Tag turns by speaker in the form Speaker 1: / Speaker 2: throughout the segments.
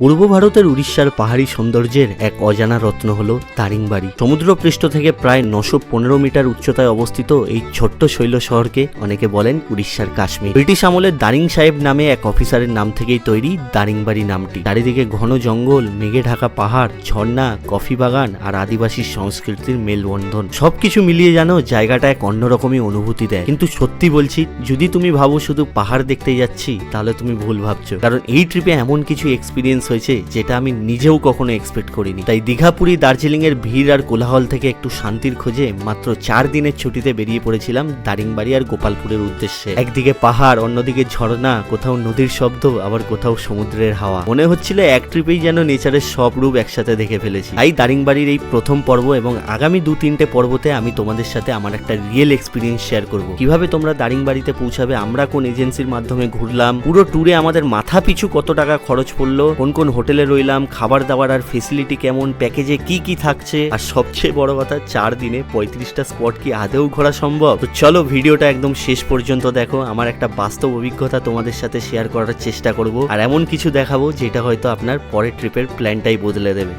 Speaker 1: পূর্ব ভারতের উড়িষ্যার পাহাড়ি সৌন্দর্যের এক অজানা রত্ন হল দারিংবাড়ি। সমুদ্রপৃষ্ঠ থেকে প্রায় 915 মিটার উচ্চতায় অবস্থিত এই ছোট্ট শৈল শহরকে অনেকে বলেন উড়িষ্যার কাশ্মীর। ব্রিটিশ আমলের দারিং সাহেব নামে এক অফিসারের নাম থেকেই তৈরি দারিংবাড়ি নামটি। চারিদিকে ঘন জঙ্গল, মেঘে ঢাকা পাহাড়, ঝর্ণা, কফি বাগান আর আদিবাসী সংস্কৃতির মেলবন্ধন সবকিছু মিলিয়ে যেন জায়গাটা এক অন্যরকমই অনুভূতি দেয়। কিন্তু সত্যি বলছি, যদি তুমি ভাবো শুধু পাহাড় দেখতে যাচ্ছি, তাহলে তুমি ভুল ভাবছো। কারণ এই ট্রিপে এমন কিছু এক্সপিরিয়েন্স হয়েছে যেটা আমি নিজেও কখনো এক্সপেক্ট করিনি। তাই দীঘা, পুরী, দার্জিলিং এর ভিড় আর কোলাহল থেকে একটু শান্তির খোঁজে মাত্র 4 দিনের ছুটিতে বেরিয়ে পড়েছিলাম দারিংবাড়ি আর গোপালপুরের উদ্দেশ্যে। একদিকে পাহাড়, অন্যদিকে ঝর্ণা, কোথাও নদীর শব্দ, আবার কোথাও সমুদ্রের হাওয়া। মনে হচ্ছিল এক ট্রিপেই যেন নেচারের সব রূপ একসাথে দেখে ফেলেছি। তাই দারিংবাড়ির এই প্রথম পর্ব এবং আগামী 2-3টে পর্বতে আমি তোমাদের সাথে আমার একটা রিয়েল এক্সপিরিয়েন্স শেয়ার করব। কিভাবে তোমরা দারিংবাড়িতে পৌঁছাবে, আমরা কোন এজেন্সির মাধ্যমে ঘুরলাম, পুরো ট্যুরে আমাদের মাথা পিছু কত টাকা খরচ পড়লো, কোন কোন হোটেলে রইলাম, খাবার দাবার আর ফেসিলিটি কেমন, প্যাকেজে কি কি থাকছে, আর সবচেয়ে বড় কথা 4 দিনে 35টা স্পট কি আদেও ঘোরা সম্ভব। তো চলো ভিডিওটা একদম শেষ পর্যন্ত দেখো। আমার একটা বাস্তব অভিজ্ঞতা তোমাদের সাথে শেয়ার করার চেষ্টা করব, আর এমন কিছু দেখাবো যেটা হয়তো আপনার পরের ট্রিপের প্ল্যানটাই বদলে দেবে।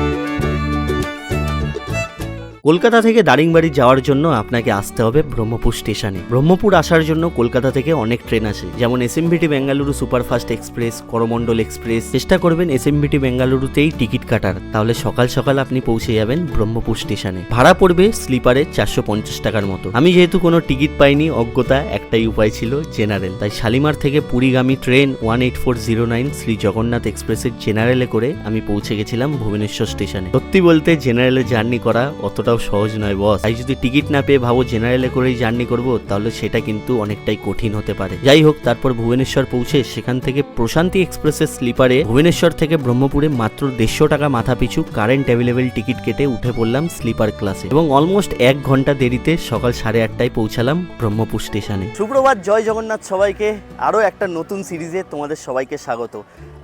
Speaker 1: কলকাতা থেকে দারিংবাড়ি যাওয়ার জন্য আপনাকে আসতে হবে ব্রহ্মপুর স্টেশনে। ব্রহ্মপুর আসার জন্য কলকাতা থেকে অনেক ট্রেন আসে, যেমন SMBT Bengaluru superfast express, Coromandel express. চেষ্টা করবেন এসএমবিটি বেঙ্গালুরুতেই টিকিট কাটার, তাহলে সকাল সকাল আপনি পৌঁছে যাবেন ব্রহ্মপুর স্টেশনে। ভাড়া পড়বে স্লিপারে 450 টাকার মতো। আমি যেহেতু কোনো টিকিট পাইনি, অজ্ঞতা, একটাই উপায় ছিল জেনারেল। তাই শালিমার থেকে পুরীগামী ট্রেন 18409 শ্রী জগন্নাথ এক্সপ্রেসের জেনারেলে করে আমি পৌঁছে গেছিলাম ভুবনেশ্বর স্টেশনে। সত্যি বলতে জেনারেলে জার্নি করা অতটাও সহজ নয় বস। তাই যদি টিকিট না পেয়ে ভাবো জেনারেলে করেই জার্নি করবো, তাহলে সেটা কিন্তু অনেকটাই কঠিন হতে পারে। যাই হোক, তারপর ভুবনেশ্বর পৌঁছে সেখান থেকে প্রশান্তি এক্সপ্রেসের স্লিপারে ভুবনেশ্বর থেকে ব্রহ্মপুরে মাত্র 150 টাকা মাথা পিছু কারেন্ট অ্যাভেলেবেল টিকিট কেটে উঠে পড়লাম স্লিপার ক্লাসে, এবং অলমোস্ট 1 ঘন্টা দেরিতে সকাল 8:30টায় পৌঁছালাম ব্রহ্মপুর স্টেশনে। সুপ্রভাত, জয় জগন্নাথ সবাইকে। আরও একটা নতুন সিরিজে তোমাদের সবাইকে স্বাগত।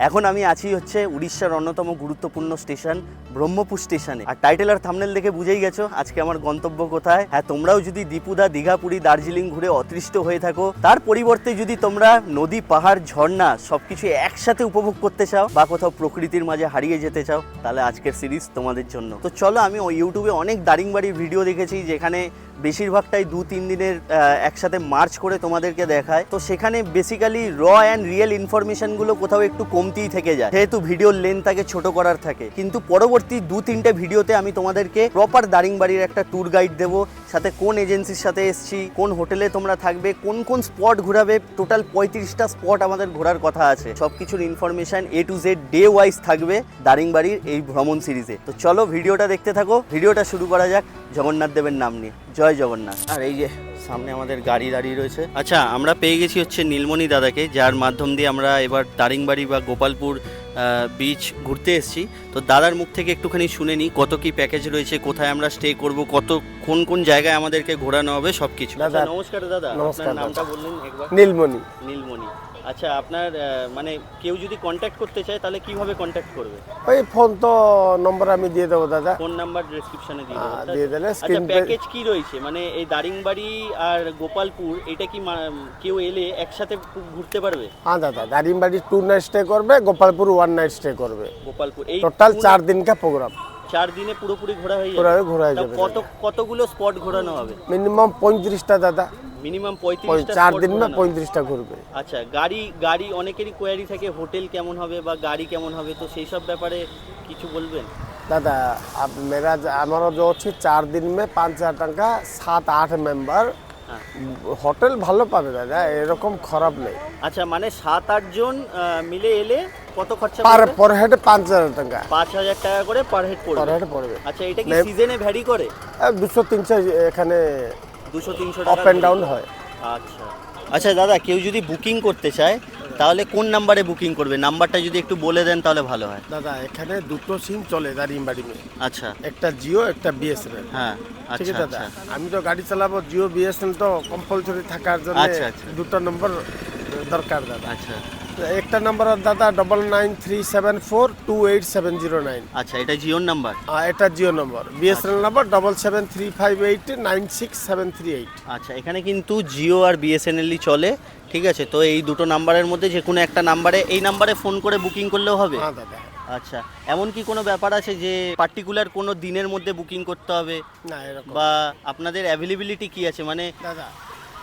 Speaker 1: এখন আমি আছি হচ্ছে উড়িষ্যার অন্যতম গুরুত্বপূর্ণ স্টেশন ব্রহ্মপুর স্টেশনে। আর টাইটেল আর থাম্বনেল দেখে বুঝেই গেছো আজকে আমার গন্তব্য কোথায়। হ্যাঁ, তোমরাও যদি দীপুদা, দীঘা, পুরী, দার্জিলিং ঘুরে অতৃষ্ট হয়ে থাকো, তার পরিবর্তে যদি তোমরা নদী, পাহাড়, ঝর্ণা সবকিছু একসাথে উপভোগ করতে চাও বা কোথাও প্রকৃতির মাঝে হারিয়ে যেতে চাও, তাহলে আজকের সিরিজ তোমাদের জন্য। তো চলো, আমি ইউটিউবে অনেক দারিংবাড়ির ভিডিও দেখেছি যেখানে বেশিরভাগটাই 2-3 দিনের একসাথে মার্চ করে তোমাদেরকে দেখায়। তো সেখানে বেসিক্যালি র অ্যান্ড রিয়েল ইনফরমেশনগুলো কোথাও একটু কমতিই থেকে যায়, যেহেতু ভিডিওর লেন্থ তাকে ছোট করার থাকে। কিন্তু পরবর্তী 2-3টে ভিডিওতে আমি তোমাদেরকে প্রপার দারিংবাড়ির একটা ট্যুর গাইড দেবো, সাথে কোন এজেন্সির সাথে এসছি, কোন হোটেলে তোমরা থাকবে, কোন কোন স্পট ঘোরাবে। টোটাল 35টা স্পট আমাদের ঘোরার কথা আছে। সবকিছুর information A to Z day wise থাকবে দারিংবাড়ির এই ভ্রমণ সিরিজে। তো চলো ভিডিওটা দেখতে থাকো। ভিডিওটা শুরু করা যাক জগন্নাথ দেবের নাম নিয়ে। জয় জগন্নাথ। আর এই যে সামনে আমাদের গাড়ি দাঁড়িয়ে রয়েছে। আচ্ছা, আমরা পেয়ে গেছি হচ্ছে নীলমণি দাদাকে, যার মাধ্যম দিয়ে আমরা এবার দারিংবাড়ি বা গোপালপুর বিচ ঘুরতে এসেছি। তো দাদার মুখ থেকে একটুখানি শুনে নিই কত কি প্যাকেজ রয়েছে, কোথায় আমরা স্টে করব, কোন কোন জায়গায় আমাদেরকে ঘোরানো হবে সবকিছু। দাদা নমস্কার। দাদা আপনার নামটা বললেন একবার।
Speaker 2: নীলমণি।
Speaker 1: নীলমণি। আচ্ছা, আপনার মানে কেউ যদি কন্ট্যাক্ট করতে চায় তাহলে কিভাবে কন্ট্যাক্ট করবে?
Speaker 2: ওই ফোন তো নম্বর আমি দিয়ে দেবো দাদা।
Speaker 1: ফোন নাম্বার ডেসক্রিপশনে দিয়ে দেবো,
Speaker 2: দিয়ে দিলে।
Speaker 1: আচ্ছা, প্যাকেজ কি রয়েছে মানে এই দারিংবাড়ি আর গোপালপুর, এটা কি কেউ এলে একসাথে ঘুরতে পারবে?
Speaker 2: হ্যাঁ দাদা, দারিংবাড়ি 2 নাইট স্টে করবে, গোপালপুর 1 নাইট স্টে করবে।
Speaker 1: গোপালপুর এই
Speaker 2: টোটাল 4 দিন কা প্রোগ্রাম।
Speaker 1: 4 দিনে পুরোপুরি ঘোরা হয়ে
Speaker 2: যাবে।
Speaker 1: কতগুলো স্পট ঘোরানো হবে?
Speaker 2: মিনিমাম 35টা দাদা।
Speaker 1: মিনিমাম 35টা।
Speaker 2: 4 দিন না 35টা ঘুরবে।
Speaker 1: আচ্ছা, গাড়ি অনেকেরই কোয়ারি থাকে, হোটেল কেমন হবে বা গাড়ি কেমন হবে, তো সেই সব ব্যাপারে কিছু বলবেন?
Speaker 2: दादा अब हमारा जो अच्छी 4 दिन में 5,000 টাকা 7-8 মেম্বার। হোটেল ভালো পাবে দাদা, এরকম খারাপ নেই।
Speaker 1: আচ্ছা, মানে 7-8 জন মিলে এলে কত খরচা
Speaker 2: পার হেড 5,000 টাকা।
Speaker 1: 5,000 টাকা করে পার হেড পড়বে। আচ্ছা, এটা কি সিজনে ভ্যারি করে?
Speaker 2: 200-300 এখানে
Speaker 1: 200-300
Speaker 2: টাকা আপ এন্ড ডাউন হয়।
Speaker 1: আচ্ছা আচ্ছা দাদা, কেউ যদি বুকিং করতে চায় তাহলে কোন নাম্বারে বুকিং করবে? নাম্বারটা যদি একটু বলে দেন তাহলে ভালো হয়।
Speaker 2: দাদা এখানে দুটো সিম চলে দারিংবাড়ি মে।
Speaker 1: আচ্ছা,
Speaker 2: একটা জিও, একটা বিএসএনএল।
Speaker 1: হ্যাঁ,
Speaker 2: ঠিক আছে দাদা।
Speaker 1: আচ্ছা,
Speaker 2: আমি তো গাড়ি চালাবো, জিও বিএসএনএল তো কম্পালসরি থাকার জন্য দুটো নম্বর দরকার দাদা।
Speaker 1: আচ্ছা,
Speaker 2: একটা নাম্বার দাদা 9937428709।
Speaker 1: আচ্ছা, এটা জিওর নাম্বার?
Speaker 2: এটা জিও নাম্বার। BSNL number 7735896738।
Speaker 1: আচ্ছা, এখানে কিন্তু জিও আর বিএসএনএলই চলে। ঠিক আছে, তো এই দুটো নাম্বারের মধ্যে যে কোনো একটা নাম্বারে, এই নাম্বারে ফোন করে বুকিং করলেও হবে?
Speaker 2: হ্যাঁ দাদা।
Speaker 1: আচ্ছা, এমন কি কোনো ব্যাপার আছে যে পার্টিকুলার কোনো দিনের মধ্যে বুকিং করতে হবে,
Speaker 2: না এরকম
Speaker 1: বা আপনাদের অ্যাভেলেবিলিটি কি আছে? মানে
Speaker 2: দাদা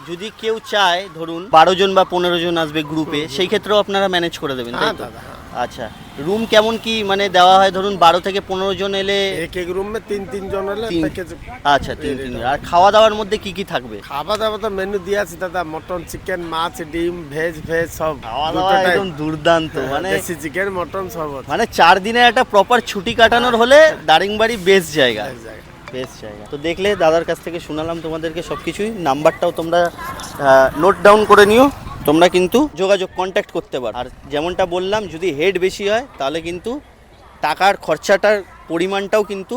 Speaker 1: যদি কেউ চায় ধরুন 12 জন বা 15 জন আসবে গ্রুপে, সেই ক্ষেত্রেও আপনারা ম্যানেজ করে দেবেন, তাই
Speaker 2: হ্যাঁ
Speaker 1: তো?
Speaker 2: দাদা, হ্যাঁ।
Speaker 1: আচ্ছা, রুম কেমন কি মানে দেওয়া হয়? ধরুন 12 থেকে 15 জন এলে
Speaker 2: এক এক রুম में 3 জন হলে
Speaker 1: তিন-
Speaker 2: প্যাকেজ।
Speaker 1: আচ্ছা, তিন আর খাওয়া দাওয়ার মধ্যে কি কি থাকবে?
Speaker 2: খাওয়া দাওয়া তো মেনু দিয়ে আছে দাদা, মটন, চিকেন, মাছ, ডিম, ভেজ সব।
Speaker 1: খাওয়া
Speaker 2: দুটো
Speaker 1: দাওয়া
Speaker 2: type।
Speaker 1: একদম দুর্দান্ত, মানে
Speaker 2: দেশি চিকেন, মটন সব আছে।
Speaker 1: মানে 4 দিনের একটা প্রপার ছুটি কাটানোর হলে দারিংবাড়ি বেস্ট জায়গা,
Speaker 2: এক জায়গায়।
Speaker 1: বেস্ট জায়গা। তো দেখলে দাদার কাছ থেকে শোনালাম তোমাদেরকে সব কিছুই। নাম্বারটাও তোমরা নোট ডাউন করে নিও, তোমরা কিন্তু যোগাযোগ কন্ট্যাক্ট করতে পারো। আর যেমনটা বললাম, যদি হেড বেশি হয় তাহলে কিন্তু টাকার খরচাটার পরিমাণটাও কিন্তু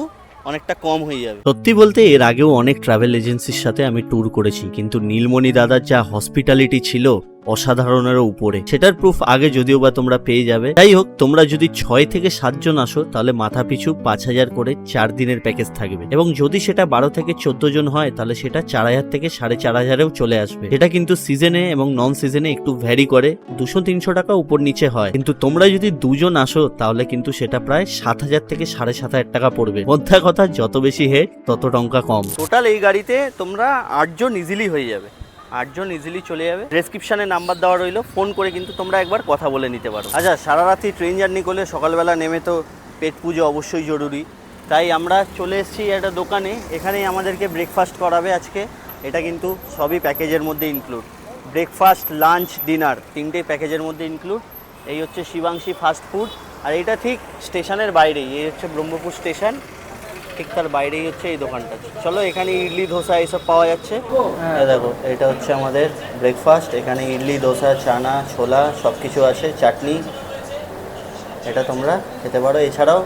Speaker 1: অনেকটা কম হয়ে যাবে। সত্যি বলতে এর আগেও অনেক ট্রাভেল এজেন্সির সাথে আমি ট্যুর করেছি, কিন্তু নীলমণি দাদার যা হসপিটালিটি ছিল অসাধারণেরও উপরে, সেটার প্রুফ আগে যদিও বা তোমরা পেয়ে যাবে। যাই হোক, তোমরা যদি 6 থেকে 7 জন আসো তাহলে মাথা পিছু 5,000 করে 4 দিনের প্যাকেজ থাকবে, এবং যদি সেটা 12 থেকে 14 জন হয় তাহলে সেটা 4,000 থেকে 4,500-এও চলে আসবে। এটা কিন্তু সিজনে এবং নন সিজনে একটু ভ্যারি করে, 200-300 টাকা উপর নিচে হয়। কিন্তু তোমরা যদি 2 জন আসো তাহলে কিন্তু সেটা প্রায় 7,000 থেকে 7,500 টাকা পড়বে। মধ্যা কথা, যত বেশি হেড তত টঙ্কা কম। টোটাল এই গাড়িতে তোমরা 8 জন ইজিলি হয়ে যাবে, 8 জন ইজিলি চলে যাবে। ডেসক্রিপশনে নাম্বার দেওয়া রইলো, ফোন করে কিন্তু তোমরা একবার কথা বলে নিতে পারো। আচ্ছা, সারা রাতি ট্রেন জার্নি করলে সকালবেলা নেমে তো পেট পুজো অবশ্যই জরুরি, তাই আমরা চলে এসেছি একটা দোকানে। এখানেই আমাদেরকে ব্রেকফাস্ট করাবে আজকে। এটা কিন্তু সবই প্যাকেজের মধ্যে ইনক্লুড, ব্রেকফাস্ট, লাঞ্চ, ডিনার তিনটেই প্যাকেজের মধ্যে ইনক্লুড। এই হচ্ছে শিবাংশী ফাস্ট ফুড, আর এটা ঠিক স্টেশনের বাইরেই, এই হচ্ছে ব্রহ্মপুর স্টেশন, ঠিক তার বাইরেই হচ্ছে এই দোকানটা। চলো, এখানে ইডলি ধোসা এইসব পাওয়া যাচ্ছে। এই দেখো, এটা হচ্ছে আমাদের ব্রেকফাস্ট। এখানে ইডলি, ধোসা, চানা, ছোলা সব কিছু আছে, চাটনি, এটা তোমরা খেতে পারো। এছাড়াও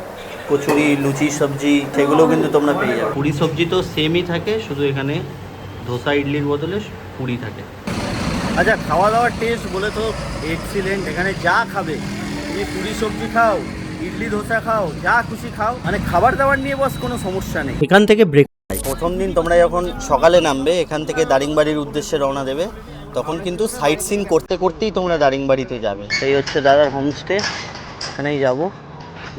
Speaker 1: কচুরি, লুচি, সবজি সেগুলোও কিন্তু তোমরা পেয়ে যাবে। পুরি সবজি তো সেমই থাকে, শুধু এখানে ধোসা ইডলির বদলে পুরি থাকে। আচ্ছা, খাওয়া দাওয়ার টেস্ট বলে তো এক্সিলেন্ট। এখানে যা খাবে, তুমি পুরি সবজি খাও, ইডলি ধোসা খাও, যা খুশি খাও, মানে খাবার দাবার নিয়ে বস কোনো সমস্যা নেই। এখান থেকে ব্রেক, প্রথম দিন তোমরা যখন সকালে নামবে এখান থেকে দারিংবাড়ির উদ্দেশ্যে রওনা দেবে, তখন কিন্তু সাইট সিন করতে করতেই তোমরা দারিংবাড়িতে যাবে। সেই হচ্ছে দাদার হোমস্টে, এখানেই যাবো,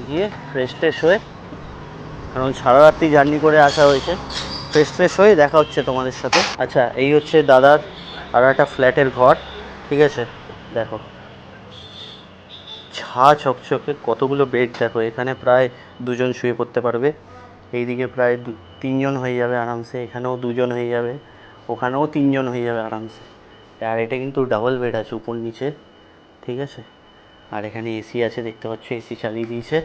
Speaker 1: গিয়ে ফ্রেশ ট্রেশ হয়ে, কারণ সারা রাত্রি জার্নি করে আসা হয়েছে, ফ্রেশ ফ্রেশ হয়ে দেখা হচ্ছে তোমাদের সাথে। আচ্ছা, এই হচ্ছে দাদার আর একটা ফ্ল্যাটের ঘর, ঠিক আছে? দেখো, ছা চকচকে কতগুলো বেড, দেখো এখানে প্রায় 2 জন শুয়ে পড়তে পারবে, এইদিকে প্রায় 3 জন হয়ে যাবে আরামসে, এখানেও 2 জন হয়ে যাবে, ওখানেও 3 জন হয়ে যাবে আরামসে। আর এটা কিন্তু ডাবল বেড আছে উপর নিচে, ঠিক আছে? আর এখানে এসি আছে, দেখতে পাচ্ছ এসি চালিয়ে দিয়েছে।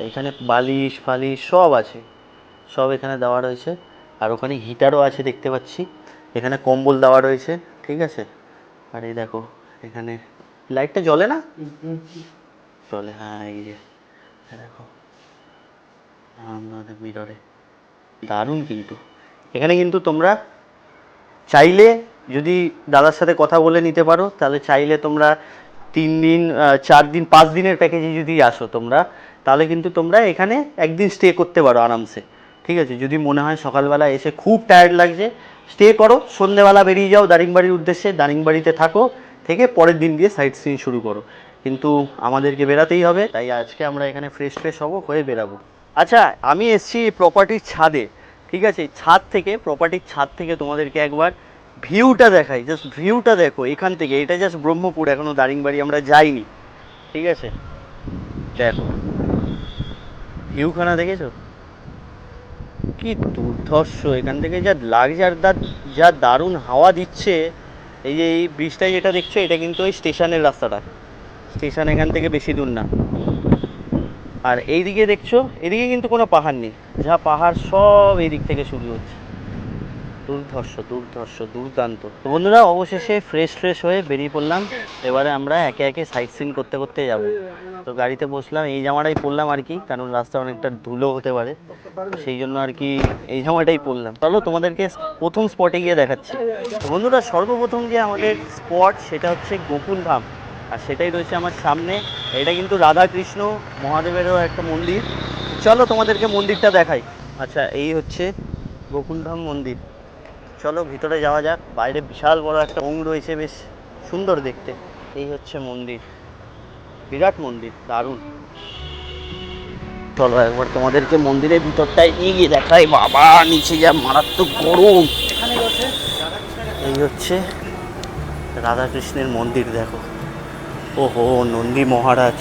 Speaker 1: এখানে বালিশ ফালিশ সব আছে, সব এখানে দেওয়া রয়েছে। আর ওখানে হিটারও আছে দেখতে পাচ্ছি, এখানে কম্বল দেওয়া রয়েছে, ঠিক আছে? আর এই দেখো, এখানে লাইটটা জ্বলে না, চলে, হ্যাঁ এই যে দেখো আমাদের মিররে, দারুণ। কিন্তু এখানে কিন্তু তোমরা চাইলে, যদি দাদার সাথে কথা বলে নিতে পারো, তাহলে চাইলে তোমরা 3 দিন, 4 দিন, 5 দিনের প্যাকেজে যদি আসো তোমরা, তাহলে কিন্তু তোমরা এখানে একদিন স্টে করতে পারো আরামসে, ঠিক আছে? যদি মনে হয় সকালবেলা এসে খুব টায়ার্ড লাগছে, স্টে করো, সন্ধ্যেবেলা বেরিয়ে যাও দারিংবাড়ির উদ্দেশ্যে, দারিংবাড়িতে থাকো, থেকে পরের দিন দিয়ে সাইট সিন শুরু করো। কিন্তু আমাদেরকে বেরাতেই হবে, তাই আজকে আমরা এখানে ফ্রেশ ফ্রেশ হবো, হয়ে বেরাবো। আচ্ছা, আমি এসেছি প্রপার্টির ছাদে, ঠিক আছে? ছাদ থেকে, প্রপার্টির ছাদ থেকে তোমাদেরকে একবার ভিউটা দেখাই, জাস্ট ভিউটা দেখো এখান থেকে। এটা জাস্ট ব্রহ্মপুর, এখনো দারিংবাড়ি আমরা যাইনি, ঠিক আছে? দেখো ভিউখানা, দেখেছো কি দুর্ধর্ষ? এখান থেকে যা লাগছে, আর যা দারুণ হাওয়া দিচ্ছে। এই যে এই ব্রিজটা যেটা দেখছো, এটা কিন্তু ওই স্টেশনের রাস্তাটা, স্টেশন এখান থেকে বেশি দূর না। আর এইদিকে দেখছো, এদিকে কিন্তু কোনো পাহাড় নেই, যা পাহাড় সব এই দিক থেকে শুরু হচ্ছে। দুর্ধর্ষ দুর্ধর্ষ, দুর্দান্ত। তো বন্ধুরা, অবশেষে ফ্রেশ হয়ে বেরিয়ে পড়লাম। এবারে আমরা একে একে সাইট সিন করতে করতে যাব। তো গাড়িতে বসলাম, এই জামাটাই পরলাম আর কি, কারণ রাস্তা অনেকটা ধুলো হতে পারে, সেই জন্য আর কি এই জামাটাই পরলাম। চলো তোমাদেরকে প্রথম স্পটে গিয়ে দেখাচ্ছি। তো বন্ধুরা, সর্বপ্রথম যে আমাদের স্পট, সেটা হচ্ছে গোকুলধাম, আর সেটাই রয়েছে আমার সামনে। এটা কিন্তু রাধাকৃষ্ণ মহাদেবেরও একটা মন্দির। চলো তোমাদেরকে মন্দিরটা দেখাই। আচ্ছা, এই হচ্ছে গোকুলধাম মন্দির। চলো ভিতরে যাওয়া যাক। বাইরে বিশাল বড় একটা ওং রয়েছে, বেশ সুন্দর দেখতে। এই হচ্ছে মন্দির, বিরাট মন্দির, দারুণ। চলো একবার তোমাদেরকে মন্দিরের ভিতরটায় নিয়ে গিয়ে দেখাই। বাবা নিচে যা মারাত্মক গরম। এই হচ্ছে রাধাকৃষ্ণের মন্দির, দেখো। ওহো, নন্দী মহারাজ,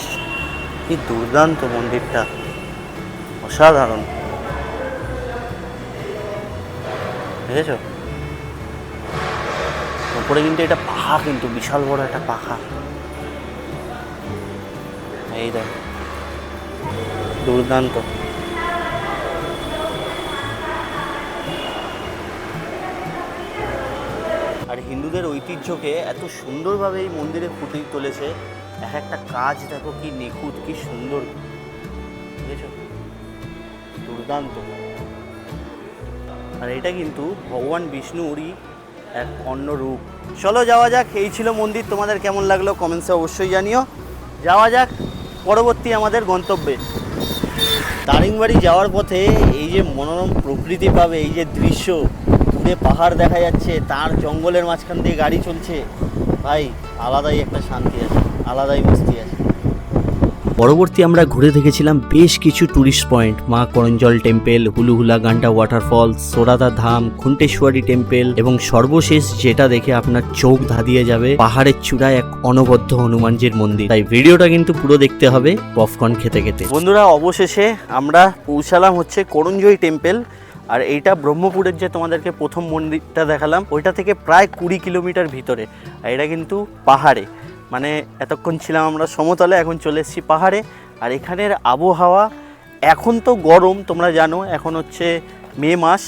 Speaker 1: কি দুর্দান্ত মন্দিরটা, অসাধারণ। দেখেছ উপরে কিন্তু এটা পাখা, কিন্তু বিশাল বড় একটা পাখা। এই দেখো, দুর্দান্ত। আর হিন্দুদের ঐতিহ্যকে এত সুন্দরভাবে এই মন্দিরে ফুটিয়ে তুলেছে। এক একটা কাজ দেখো কি নিখুঁত, কি সুন্দর, বুঝেছো, দুর্দান্ত। আর এটা কিন্তু ভগবান বিষ্ণুরই এক অন্য রূপ। চলো যাওয়া যাক। এই ছিল মন্দির। তোমাদের কেমন লাগলো কমেন্টসে অবশ্যই জানিও। যাওয়া যাক পরবর্তী আমাদের গন্তব্যে। দারিংবাড়ি যাওয়ার পথে এই যে মনোরম প্রকৃতি পাবে, এই যে দৃশ্য, দূরে পাহাড় দেখা যাচ্ছে, তার জঙ্গলের মাঝখান দিয়ে গাড়ি চলছে, ভাই আলাদাই একটা শান্তি আছে, আলাদাই মস্তি আছে। পরবর্তী আমরা ঘুরে দেখেছিলাম বেশ কিছু টুরিস্ট পয়েন্ট, মা করঞ্জল টেম্পল, হুলুহুলা গান্ডা ওয়াটারফল, সোরাদা ধাম, খুন্টেশ্বরী টেম্পল এবং সর্বশেষ যেটা দেখে আপনার চোখ ধাঁধিয়ে যাবে, পাহাড়ের চূড়ায় এক অনবদ্য হনুমানজির মন্দির। তাই ভিডিওটা কিন্তু পুরো দেখতে হবে পপকর্ন খেতে খেতে। বন্ধুরা অবশেষে আমরা পৌঁছালাম হচ্ছে করঞ্জয় টেম্পল। আর এইটা ব্রহ্মপুরের যে তোমাদেরকে প্রথম মন্দিরটা দেখালাম, ওইটা থেকে প্রায় 20 কিলোমিটার ভিতরে। আর এটা কিন্তু পাহাড়ে, মানে এতক্ষণ ছিলাম আমরা সমতলে, এখন চলে এসেছি পাহাড়ে। আর এখানের আবহাওয়া এখন তো গরম, তোমরা জানো এখন হচ্ছে মে মাস,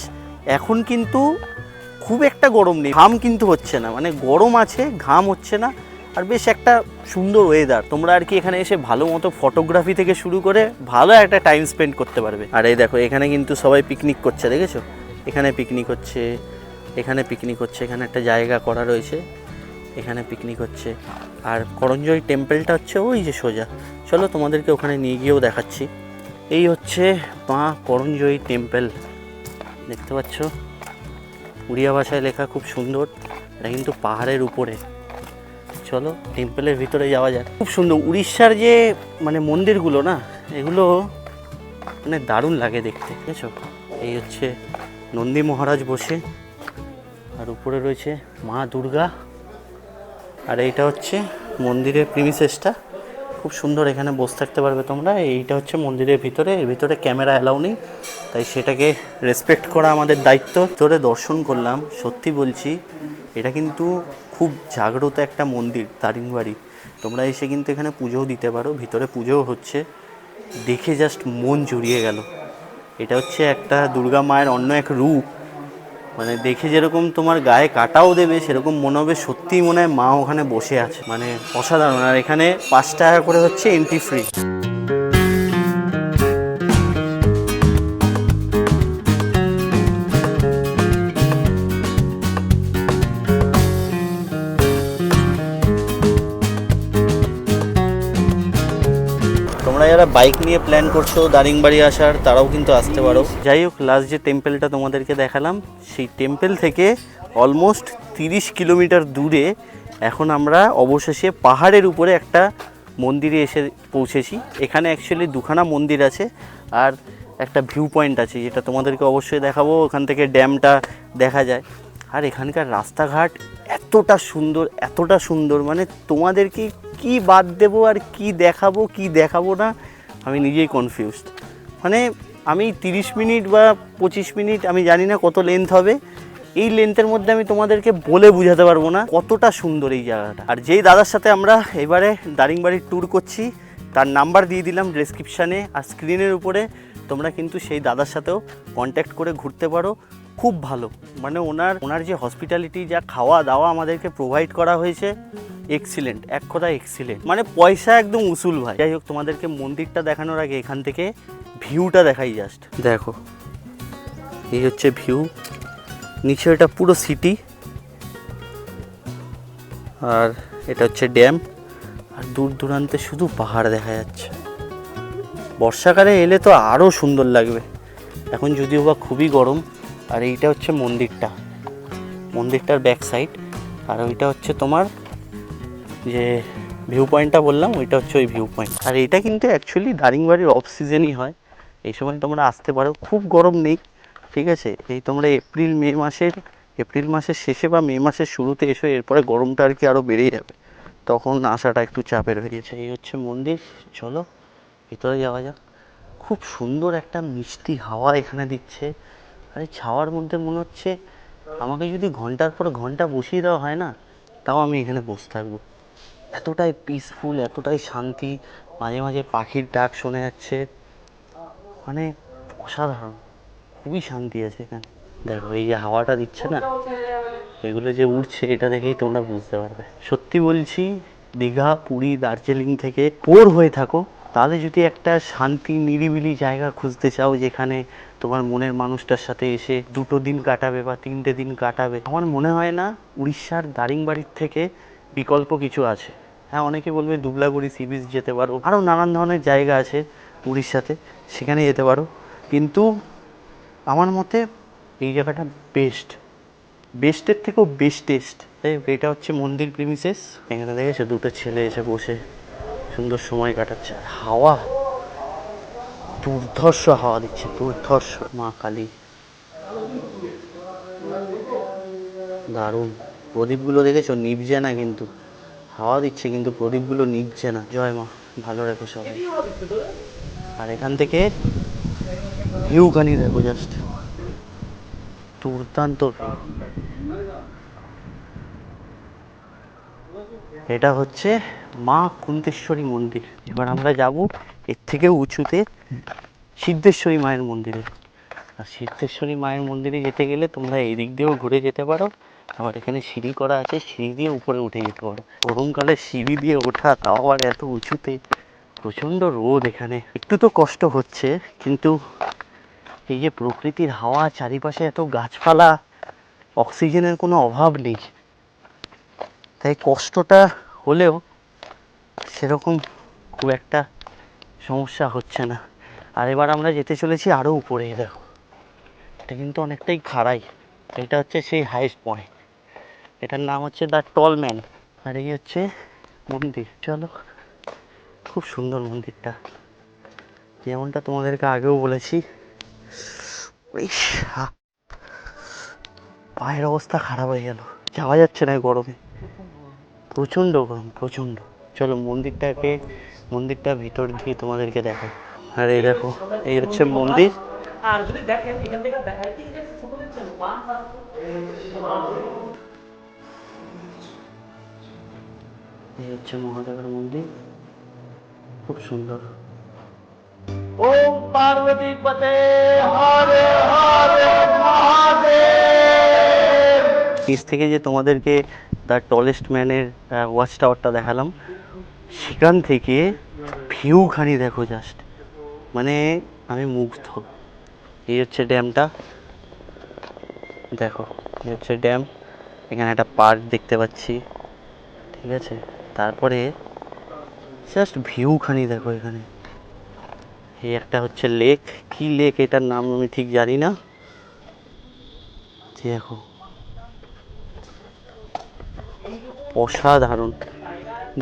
Speaker 1: এখন কিন্তু খুব একটা গরম নেই, ঘাম কিন্তু হচ্ছে না, মানে গরম আছে ঘাম হচ্ছে না। আর বেশ একটা সুন্দর ওয়েদার, তোমরা আর কি এখানে এসে ভালো মতো ফটোগ্রাফি থেকে শুরু করে ভালো একটা টাইম স্পেন্ড করতে পারবে। আর এই দেখো এখানে কিন্তু সবাই পিকনিক করছে, দেখেছো, এখানে পিকনিক হচ্ছে, এখানে পিকনিক হচ্ছে, এখানে একটা জায়গা করা রয়েছে, এখানে পিকনিক হচ্ছে। আর করঞ্জয় টেম্পলটা হচ্ছে ওই যে সোজা, চলো তোমাদেরকে ওখানে নিয়ে গিয়েও দেখাচ্ছি। এই হচ্ছে মা করঞ্জয় টেম্পল, দেখতে পাচ্ছ, উড়িয়া ভাষায় লেখা, খুব সুন্দর। এটা কিন্তু পাহাড়ের উপরে। চলো টেম্পলের ভিতরে যাওয়া যায়। খুব সুন্দর উড়িষ্যার যে মানে মন্দিরগুলো না, এগুলো মানে দারুণ লাগে দেখতে, বুঝেছো। এই হচ্ছে নন্দী মহারাজ বসে, আর উপরে রয়েছে মা দুর্গা। আর এইটা হচ্ছে মন্দিরের প্রিমিসেসটা, খুব সুন্দর, এখানে বসে থাকতে পারবে তোমরা। এইটা হচ্ছে মন্দিরের ভিতরে, এর ভিতরে ক্যামেরা অ্যালাউ নেই, তাই সেটাকে রেসপেক্ট করা আমাদের দায়িত্ব। ভিতরে দর্শন করলাম, সত্যি বলছি এটা কিন্তু খুব জাগ্রত একটা মন্দির দারিংবাড়ি। তোমরা এসে কিন্তু এখানে পুজোও দিতে পারো, ভিতরে পুজোও হচ্ছে, দেখে জাস্ট মন জুড়িয়ে গেল। এটা হচ্ছে একটা দুর্গা মায়ের অন্য এক রূপ, মানে দেখে যেরকম তোমার গায়ে কাটাও দেবে, সেরকম মনে হবে সত্যিই মনে হয় মা ওখানে বসে আছে, মানে অসাধারণ। আর এখানে 5 টাকা করে হচ্ছে এন্ট্রি ফ্রি। তোমরা যারা বাইক নিয়ে প্ল্যান করছো দারিংবাড়ি আসার, তারাও কিন্তু আসতে পারো। যাই হোক, লাস্ট যে টেম্পলটা তোমাদেরকে দেখালাম, সেই টেম্পল থেকে অলমোস্ট 30 কিলোমিটার দূরে এখন আমরা অবশেষে পাহাড়ের উপরে একটা মন্দিরে এসে পৌঁছেছি। এখানে অ্যাকচুয়ালি দুখানা মন্দির আছে আর একটা ভিউ পয়েন্ট আছে, যেটা তোমাদেরকে অবশ্যই দেখাবো। ওখান থেকে ড্যামটা দেখা যায়। আর এখানকার রাস্তাঘাট এতটা সুন্দর, মানে তোমাদেরকে কি বাদ দেবো আর কি দেখাবো না, আমি নিজেই কনফিউজড। মানে আমি 30 মিনিট বা 25 মিনিট, আমি জানি না কত লেন্থ হবে, এই লেন্থের মধ্যে আমি তোমাদেরকে বলে বোঝাতে পারবো না কতটা সুন্দর এই জায়গাটা। আর যেই দাদার সাথে আমরা এবারে দারিংবাড়ির ট্যুর করছি, তার নাম্বার দিয়ে দিলাম ডেসক্রিপশানে আর স্ক্রিনের উপরে, তোমরা কিন্তু সেই দাদার সাথেও কন্ট্যাক্ট করে ঘুরতে পারো। খুব ভালো, মানে ওনার যে হসপিটালিটি, যা খাওয়া দাওয়া আমাদেরকে প্রোভাইড করা হয়েছে, এক্সিলেন্ট, এক কথা এক্সিলেন্ট, মানে পয়সা একদম উসুল ভাই। যাই হোক, তোমাদেরকে মন্দিরটা দেখানোর আগে এখান থেকে ভিউটা দেখাই। জাস্ট দেখো, এই হচ্ছে ভিউ, নিচে এটা পুরো সিটি, আর এটা হচ্ছে ড্যাম, আর দূর দূরান্তে শুধু পাহাড় দেখা যাচ্ছে। বর্ষাকালে এলে তো আরও সুন্দর লাগবে, এখন যদিও বা খুবই গরম। আর এইটা হচ্ছে মন্দিরটার ব্যাক সাইড, আর ওইটা হচ্ছে তোমার যে ভিউ পয়েন্টটা বললাম, ওইটা হচ্ছে ওই ভিউ পয়েন্ট। আর এটা কিন্তু অ্যাকচুয়ালি দারিংবাড়ির অফ সিজনই হয়, এই সময় তোমরা আসতে পারো, খুব গরম নেই, ঠিক আছে। এই তোমরা এপ্রিল মাসের শেষে বা মে মাসের শুরুতে এসো, এরপরে গরমটা আর কি আরও বেড়েই যাবে, তখন আসাটা একটু চাপের হয়ে গেছে। এই হচ্ছে মন্দির, চলো ভিতরে যাওয়া যাক। খুব সুন্দর একটা মিষ্টি হাওয়া এখানে দিচ্ছে, আর এই ছাওয়ার মধ্যে মনে হচ্ছে আমাকে যদি ঘন্টার পর ঘন্টা বসিয়ে দেওয়া হয় না, তাও আমি এখানে বসে থাকবো। এতটাই পিসফুল, এতটাই শান্তি, মাঝে মাঝে পাখির ডাক শোনা যাচ্ছে, মানে অসাধারণ, খুবই শান্তি আছে এখানে। দেখো এই যে হাওয়াটা দিচ্ছে না, এগুলো যে উঠছে, এটা দেখেই তোমরা বুঝতে পারবে। সত্যি বলছি, দীঘা, পুরী, দার্জিলিং থেকে বোর হয়ে থাকো, তাহলে যদি একটা শান্তি নিরিবিলি জায়গা খুঁজতে চাও, যেখানে তোমার মনের মানুষটার সাথে এসে 2 দিন কাটাবে বা 3টে দিন কাটাবে, আমার মনে হয় না উড়িষ্যার দারিংবাড়ির থেকে বিকল্প কিছু আছে। হ্যাঁ, অনেকে বলবে দুবলাগুড়ি সি বিচ যেতে পারো, আরও নানান ধরনের জায়গা আছে উড়িষ্যাতে, সেখানে যেতে পারো, কিন্তু আমার মতে এই জায়গাটা বেস্টের থেকেও বেস্টেস্ট। এটা হচ্ছে মন্দির প্রিমিসেস। এখানে দেখেছো 2টো ছেলে এসে বসে সুন্দর সময় কাটাচ্ছে, আর হাওয়া দুর্ধর্ষ হাওয়া দিচ্ছে, দুর্ধর্ষ। মা কালী, দারুণ। প্রদীপগুলো দেখেছো নিভছে না, কিন্তু হাওয়া দিচ্ছে কিন্তু প্রদীপগুলো নিভছে না। জয় মা, ভালো রেখো সবাই। আর এখান থেকে ভিউখানি দেখো, জাস্ট দুর্দান্ত view। এটা হচ্ছে মা কুন্তেশ্বরী মন্দির। এবার আমরা যাব এর থেকে উঁচুতে সিদ্ধেশ্বরী মায়ের মন্দিরে। আর সিদ্ধেশ্বরী মায়ের মন্দিরে যেতে গেলে তোমরা এই দিক দিয়েও ঘুরে যেতে পারো, আবার এখানে সিঁড়ি করা আছে, সিঁড়ি দিয়ে উপরে উঠে যেতে পারো। গরমকালে সিঁড়ি দিয়ে ওঠা, তাও আবার এত উঁচুতে, প্রচণ্ড রোদ এখানে, একটু তো কষ্ট হচ্ছে, কিন্তু এই যে প্রকৃতির হাওয়া, চারিপাশে এত গাছপালা, অক্সিজেনের কোনো অভাব নেই, তাই কষ্টটা হলেও সেরকম খুব একটা সমস্যা হচ্ছে না। আর এবার আমরা যেতে চলেছি আরও উপরে। দেখো এটা কিন্তু অনেকটাই খাড়াই, এটা হচ্ছে সেই হাইস্ট পয়েন্ট, এটার নাম হচ্ছে দ্য টল ম্যান। আর এই হচ্ছে মন্দির, চলো। খুব সুন্দর মন্দিরটা, যেমনটা তোমাদেরকে আগেও বলেছি। ইস, পায়ের অবস্থা খারাপ হয়ে গেল, যাওয়া যাচ্ছে না গরমে, প্রচণ্ড গরম, প্রচণ্ড। চলো মন্দিরটা ভিতর দিয়ে তোমাদেরকে দেখো। আর এই দেখো, এই হচ্ছে মন্দির। আর যদি দেখেন এখান থেকে এই হচ্ছে মহাদেবের মন্দির, খুব সুন্দর। ওম পার্বতী পতে হরে হরে মহাদেব। নিচ থেকে যে তোমাদেরকে দ্য টলেস্ট ম্যানের ওয়াচ টাওয়ারটা দেখালাম, সেখান থেকে ভিউখানি দেখো, জাস্ট মানে আমি মুগ্ধ। এই হচ্ছে ড্যামটা, দেখো এই হচ্ছে ড্যাম, এখানে একটা পার্ক দেখতে পাচ্ছি, ঠিক আছে। তারপরে জাস্ট ভিউখানি দেখো এখানে। এই একটা হচ্ছে লেক, কি লেক এটার নাম আমি ঠিক জানি না, দেখো অসাধারণ,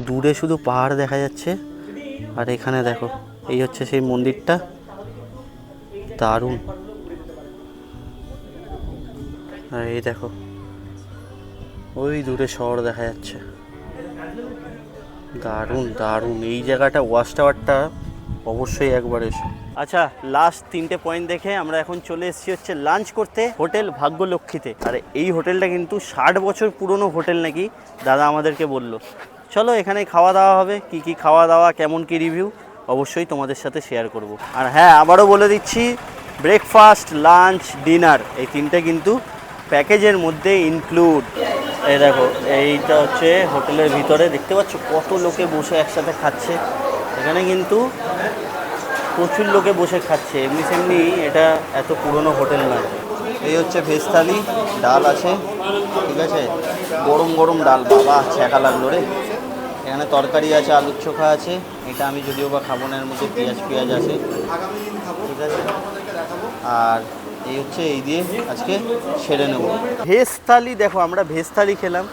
Speaker 1: দূরে শুধু পাহাড় দেখা যাচ্ছে। আর এখানে দেখো, এই হচ্ছে সেই মন্দিরটা, দারুণ। আর এই দেখো ওই দূরে শহর দেখা যাচ্ছে, দারুণ দারুণ। এই জায়গাটা, ওয়াচ টাওয়ারটা অবশ্যই একবার এসো। আচ্ছা, লাস্ট 3টে পয়েন্ট দেখে আমরা এখন চলে এসেছি হচ্ছে লাঞ্চ করতে হোটেল ভাগ্যলক্ষ্মীতে। আর এই হোটেলটা কিন্তু 60 বছর পুরনো হোটেল নাকি, দাদা আমাদেরকে বললো। চলো এখানে খাওয়া দাওয়া হবে, কি কি খাওয়া দাওয়া, কেমন কি রিভিউ, অবশ্যই তোমাদের সাথে শেয়ার করব। আর হ্যাঁ, আবারও বলে দিচ্ছি, ব্রেকফাস্ট, লাঞ্চ, ডিনার এই 3টে কিন্তু প্যাকেজের মধ্যে ইনক্লুড। এই দেখো, এইটা হচ্ছে হোটেলের ভিতরে, দেখতে পাচ্ছ কত লোকে বসে একসাথে খাচ্ছে। এখানে কিন্তু প্রচুর লোকে বসে খাচ্ছে, এমনি সেমনি এটা এত পুরনো হোটেল নয়। এই হচ্ছে ভেজ থালি, ডাল আছে, ঠিক আছে, গরম গরম ডাল, বাবা ছ্যাঁকা লাগলো রে। এখানে তরকারি আছে, আলুর চোখা আছে, এটা আমি যদিও বা খাবো না, এর মধ্যে পেঁয়াজ আছে, ঠিক আছে। আর এই হচ্ছে, এই দিয়ে আজকে সেরে নেব। ভেজ থালি দেখো, আমরা ভেজ থালি খেলাম।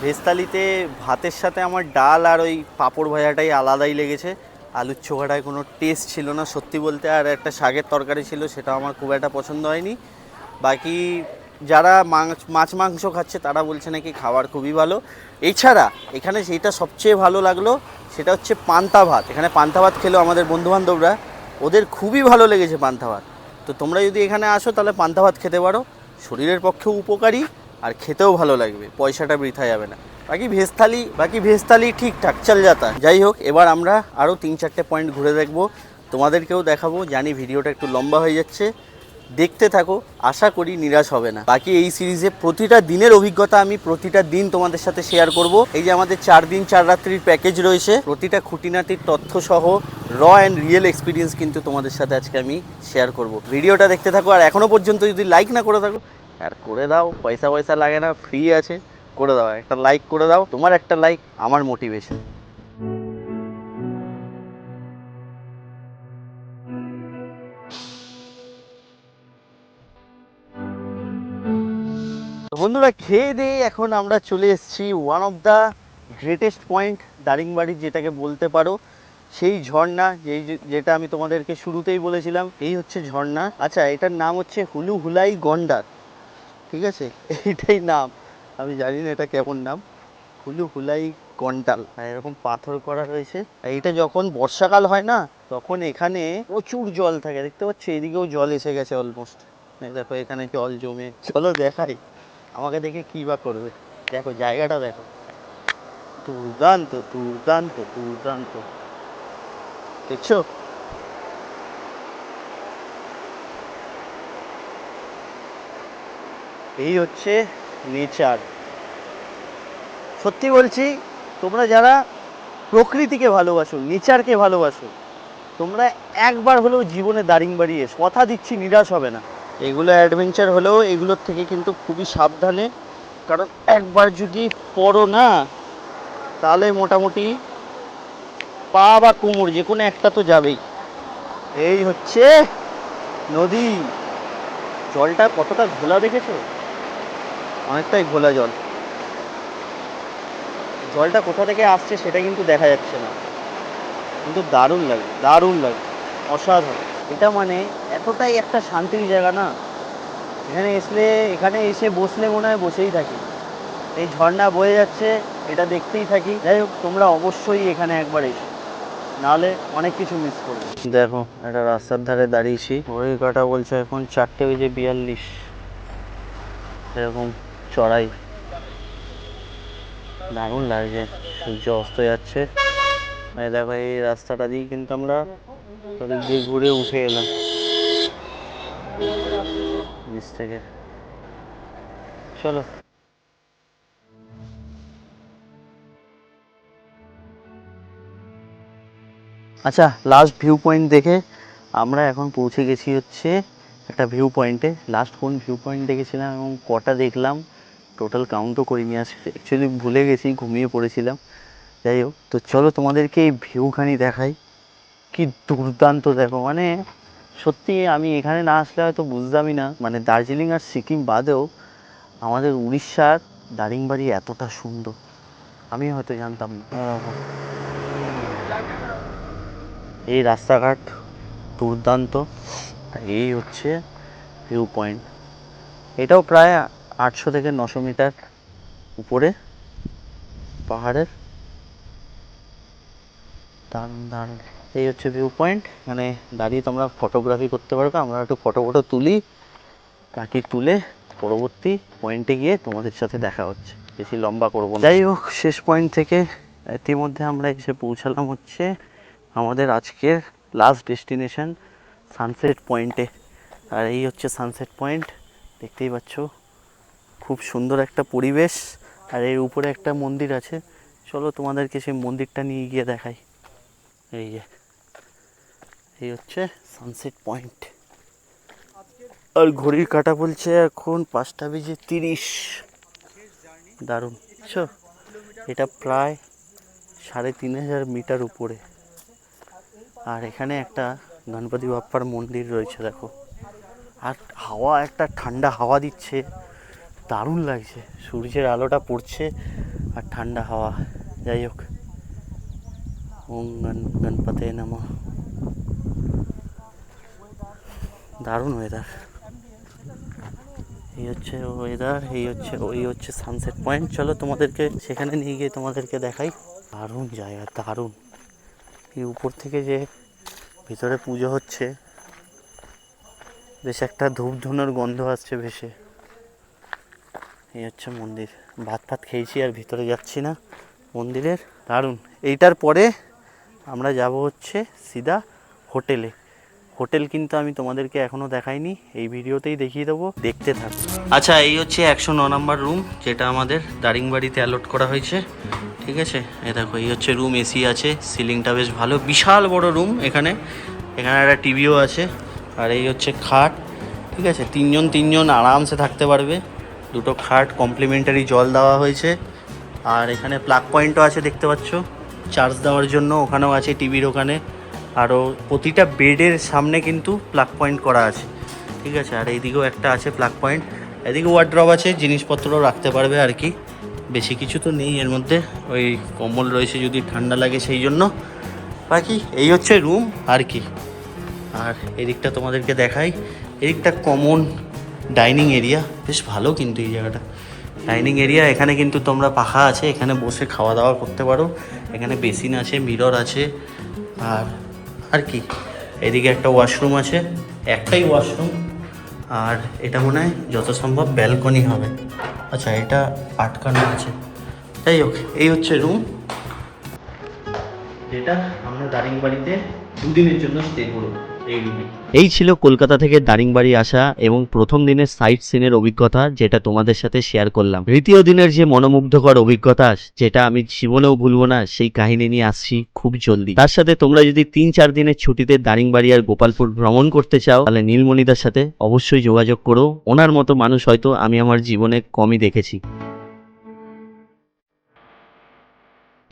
Speaker 1: ভেজ থালিতে ভাতের সাথে আমার ডাল আর ওই পাঁপড় ভাজাটাই আলাদাই লেগেছে, আলুর ছোকাটায় কোনো টেস্ট ছিল না সত্যি বলতে, আর একটা শাকের তরকারি ছিল, সেটা আমার খুব একটা পছন্দ হয়নি। বাকি যারা মাছ মাংস খাচ্ছে তারা বলছে নাকি খাবার খুবই ভালো। এছাড়া এখানে যেটা সবচেয়ে ভালো লাগলো সেটা হচ্ছে পান্তা ভাত। এখানে পান্তা ভাত খেলেও আমাদের বন্ধুবান্ধবরা, ওদের খুবই ভালো লেগেছে পান্তা ভাত। তো তোমরা যদি এখানে আসো তাহলে পান্তা ভাত খেতে পারো, শরীরের পক্ষেও উপকারী আর খেতেও ভালো লাগবে, পয়সাটা বৃথা যাবে না। বাকি ভেজ থালি ঠিকঠাক চল যাতা। যাই হোক, এবার আমরা আরও 3-4টে পয়েন্ট ঘুরে দেখব, তোমাদেরকেও দেখাবো। জানি ভিডিওটা একটু লম্বা হয়ে যাচ্ছে, দেখতে থাকো, আশা করি নিরাশ হবে না। বাকি এই সিরিজে প্রতিটা দিনের অভিজ্ঞতা আমি প্রতিটা দিন তোমাদের সাথে শেয়ার করব। এই যে আমাদের 4 দিন 4 রাত্রির প্যাকেজ রয়েছে, প্রতিটা খুঁটিনাটির তথ্য সহ র অ্যান্ড রিয়েল এক্সপিরিয়েন্স কিন্তু তোমাদের সাথে আজকে আমি শেয়ার করব। ভিডিওটা দেখতে থাকো, আর এখনো পর্যন্ত যদি লাইক না করে থাকো আর করে দাও, পয়সা লাগে না, ফ্রি আছে, করে দাও, একটা লাইক করে দাও। তোমার একটা লাইক আমার মোটিভেশন। তো বন্ধুরা, খেয়ে দিয়ে এখন আমরা চলে এসেছি one of the greatest point দারিংবাড়ির, যেটাকে বলতে পারো সেই ঝর্ণা, যেটা আমি তোমাদেরকে শুরুতেই বলেছিলাম। এই হচ্ছে ঝর্ণা। আচ্ছা, এটার নাম হচ্ছে হুলু হুলাই গন্ডার, ঠিক আছে, এইটাই নাম। আমি জানি না এটা কেমন নাম, হুলু হুলাই গন্ডাল। আর এরকম পাথর করা রয়েছে। আর এটা যখন বর্ষাকাল হয় না, তখন এখানে প্রচুর জল থাকে। দেখতে পাচ্ছি এদিকেও জল এসে গেছে অলমোস্ট। দেখো এখানে জল জমে, চলো দেখাই, আমাকে দেখে কী বা করবে। দেখো জায়গাটা দেখো, দুর্দান্ত দুর্দান্ত দুর্দান্ত, দেখছো? এই হচ্ছে নেচার। সত্যি বলছি, তোমরা যারা প্রকৃতিকে ভালোবাসো, নেচারকে ভালোবাসো, তোমরা একবার হলেও জীবনে দারিংবাড়ি এসো, কথা দিচ্ছি নিরাশ হবে না। এগুলো অ্যাডভেঞ্চার হলেও এগুলোর থেকে কিন্তু খুবই সাবধানে, কারণ একবার যদি পড়ো না, তাহলে মোটামুটি পা বা কোমর যে কোনো একটা তো যাবেই। এই হচ্ছে নদী। জলটা কতটা ঘোলা দেখেছো? অনেকটাই ঘোলা জল। জলটা কোথা থেকে আসছে সেটা কিন্তু দেখা যাচ্ছে না, কিন্তু দারুণ লাগে, দারুণ লাগে, অসাধারণ। এটা মানে এতটাই একটা শান্তির জায়গা না, এখানে এসে বসলে মনে হয় বসেই থাকি। এই ঝর্ণা বয়ে যাচ্ছে, এটা দেখতেই থাকি। যাই হোক, তোমরা অবশ্যই এখানে একবার এসো, নাহলে অনেক কিছু মিস করবে। দেখো, একটা রাস্তার ধারে দাঁড়িয়েছি, ওই কাটা বলছে এখন 4:42, এরকম চড়াই। দারুণ লাগছে, সূর্য অস্ত যাচ্ছে। এই দেখো, এই রাস্তাটা দিয়ে কিন্তু আমরা ওদিক দিয়ে ঘুরে উঠে এলাম নিচ থেকে। চলো। আচ্ছা, লাস্ট ভিউ পয়েন্ট দেখে আমরা এখন পৌঁছে গেছি হচ্ছে একটা ভিউ পয়েন্টে। লাস্ট কোন ভিউ পয়েন্ট দেখেছিলাম এবং কটা দেখলাম টোটাল কাউন্টও করিনি, আসলে অ্যাকচুয়ালি ভুলে গেছি, ঘুমিয়ে পড়েছিলাম। যাই হোক, তো চলো তোমাদেরকে এই ভিউখানি দেখাই। কি দুর্দান্ত দেখো, মানে সত্যি আমি এখানে না আসলে হয়তো বুঝতামই না, মানে দার্জিলিং আর সিকিম বাদেও আমাদের উড়িষ্যার দারিংবাড়ি এতটা সুন্দর আমি হয়তো জানতাম না। এই রাস্তাঘাট দুর্দান্ত, আর এই হচ্ছে ভিউ পয়েন্ট। এটাও প্রায় 800 থেকে 900 মিটার উপরে পাহাড়ের। দারুণ দারুণ। এই হচ্ছে ভিউ পয়েন্ট, মানে দাঁড়িয়ে তোমরা ফটোগ্রাফি করতে পারবে। আমরা একটু ফটো তুলি, বাকি তুলে পরবর্তী পয়েন্টে গিয়ে তোমাদের সাথে দেখা হচ্ছে। বেশি লম্বা করবো না। যাই হোক, শেষ পয়েন্ট থেকে ইতিমধ্যে আমরা এসে পৌঁছালাম হচ্ছে আমাদের আজকের লাস্ট ডেস্টিনেশন সানসেট পয়েন্টে। আর এই হচ্ছে সানসেট পয়েন্ট, দেখতেই পাচ্ছ, খুব সুন্দর একটা পরিবেশ। আর এর উপরে একটা মন্দির আছে, চলো তোমাদেরকে সেই মন্দিরটা নিয়ে গিয়ে দেখাই। এই যে, এই হচ্ছে সানসেট পয়েন্ট। আর ঘড়ির কাঁটা বলছে এখন 5:30। দারুণ, বুঝছো? এটা প্রায় 3500 মিটার উপরে। আর এখানে একটা গণপতি বাপ্পার মন্দির রয়েছে, দেখো। আর হাওয়া, একটা ঠান্ডা হাওয়া দিচ্ছে, দারুণ লাগছে। সূর্যের আলোটা পড়ছে আর ঠান্ডা হাওয়া। যাই হোক, ওম গণপতে নমঃ। দারুণ ওয়েদার। এই হচ্ছে ওয়েদার, এই হচ্ছে সানসেট পয়েন্ট। চলো তোমাদেরকে সেখানে নিয়ে গিয়ে তোমাদেরকে দেখাই। দারুণ জায়গা, দারুণ। এই উপর থেকে যে ভিতরে পুজো হচ্ছে, বেশ একটা ধূপ ধুনোর গন্ধ আসছে ভেসে। এই হচ্ছে মন্দির। ভাত ফাত খেয়েছি আর ভিতরে যাচ্ছি না মন্দিরের। দারুণ। এইটার পরে আমরা যাব হচ্ছে সিধা হোটেলে। হোটেল কিন্তু আমি তোমাদেরকে এখনও দেখাইনি, এই ভিডিওতেই দেখিয়ে দেবো, দেখতে থাকো। আচ্ছা, এই হচ্ছে 109 নম্বর রুম, যেটা আমাদের দারিংবাড়িতে অ্যালট করা হয়েছে। ঠিক আছে, এই দেখো, এই হচ্ছে রুম। এসি আছে, সিলিংটা বেশ ভালো, বিশাল বড় রুম। এখানে একটা টিভিও আছে। আর এই হচ্ছে খাট। ঠিক আছে, তিনজন আরামসে থাকতে পারবে। দুটো খাট, কমপ্লিমেন্টারি জল দেওয়া হয়েছে। আর এখানে প্লাগ পয়েন্টও আছে, দেখতে পাচ্ছ, চার্জ দেওয়ার জন্য। ওখানেও আছে, টিভির ওখানে। আরও প্রতিটা বেডের সামনে কিন্তু প্লাগ পয়েন্ট করা আছে। ঠিক আছে, আর এইদিকেও একটা আছে প্লাগ পয়েন্ট। এদিকে ওয়ার্ড্রপ আছে, জিনিসপত্র রাখতে পারবে আর কি। বেশি কিছু তো নেই এর মধ্যে, ওই কম্বল রয়েছে যদি ঠান্ডা লাগে সেই জন্য। বাকি এই হচ্ছে রুম আর কি। আর এদিকটা তোমাদেরকে দেখাই। এদিকটা কমন ডাইনিং এরিয়া, বেশ ভালো কিন্তু এই জায়গাটা। ডাইনিং এরিয়া, এখানে কিন্তু তোমরা পাখা আছে, এখানে বসে খাওয়া দাওয়া করতে পারো। এখানে বেসিন আছে, মিরর আছে। আর কি, এদিকে একটা ওয়াশরুম আছে, একটাই ওয়াশরুম। আর এটা মনে হয় যত সম্ভব ব্যালকনি হবে। আচ্ছা, এটা আটকানো আছে। যাই হোক, এই হচ্ছে রুম, যেটা আমরা দারিংবাড়িতে দুদিনের জন্য স্টে করবো এই রুমে। এই ছিল কলকাতা থেকে দারিংবাড়ি আসা এবং প্রথম দিনের সাইট সিনের অভিজ্ঞতা, যেটা তোমাদের সাথে শেয়ার করলাম। দ্বিতীয় দিনের যে মনোমুগ্ধকর অভিজ্ঞতা, যেটা আমি জীবনেও ভুলবো না, সেই কাহিনী নিয়ে আসছি খুব জলদি। তার সাথে তোমরা যদি 3-4 দিনের ছুটিতে দারিংবাড়ি আর গোপালপুর ভ্রমণ করতে চাও, তাহলে নীলমণিদার সাথে অবশ্যই যোগাযোগ করো। ওনার মতো মানুষ হয়তো আমি আমার জীবনে কমই দেখেছি।